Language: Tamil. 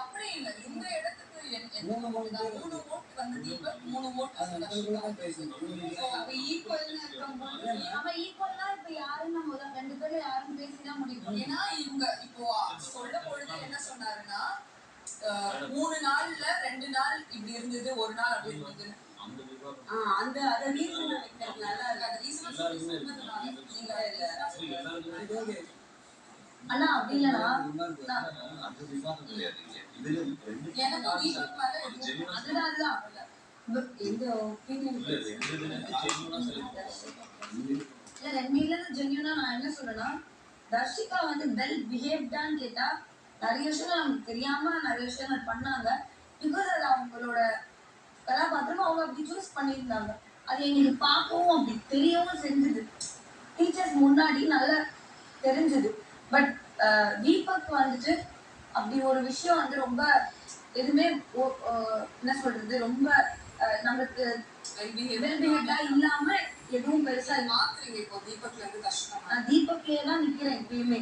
அப்படி இல்ல. இந்த இடத்துக்கு மூணு ஓட்டு வந்து தீபக், 3 ஓட்டு அப்ப ஈக்குவல்னு இருக்கும்போது அவன் ஈக்குவல்னா இப்ப யாருன்னு முதல்ல 2 பேர்ல யாரும் பேசிதான் முடியும். ஏன்னா இவங்க இப்போ சொல்ல பொழுது என்ன சொன்னாருன்னா 3 நாள்ல 2 நாள் இப்படி இருந்தது, ஒரு நாள் அப்படி இருந்தது. அந்த அத ரீசன் நல்லா இருக்கு. அந்த ரீசன் சொன்னதுனால நீங்க அண்ணா அப்படி இல்லனா அதுதான் எந்த ஒப்பீனியன் இல்ல. 2 ஜென்யூனா நான் என்ன சொல்றேன்னா, தர்ஷிகா வந்து வெல் பிஹேவ்டான்னு கேட்டா நிறைய விஷயங்கள் நமக்கு தெரியாம நிறைய விஷயங்கள் பண்ணாங்க. பிகாஸ் அது அவங்களோட கதாபாத்திரம் அவங்க அப்படி சூஸ் பண்ணியிருந்தாங்க. அது எங்களுக்கு பார்க்கவும் அப்படி தெரியவும் செஞ்சது. டீச்சர்ஸ் முன்னாடி நல்லா தெரிஞ்சது. பட் தீபக் வந்துட்டு அப்படி ஒரு விஷயம் வந்து ரொம்ப எதுவுமே என்ன சொல்றது, ரொம்ப நம்மளுக்கு இல்லாம எதுவும் பெருசா மாத்துறீங்க. இப்போ தீபக்ல இருந்து கஷ்டம். நான் தீபக்லயே தான் நிக்கிறேன் எப்பயுமே.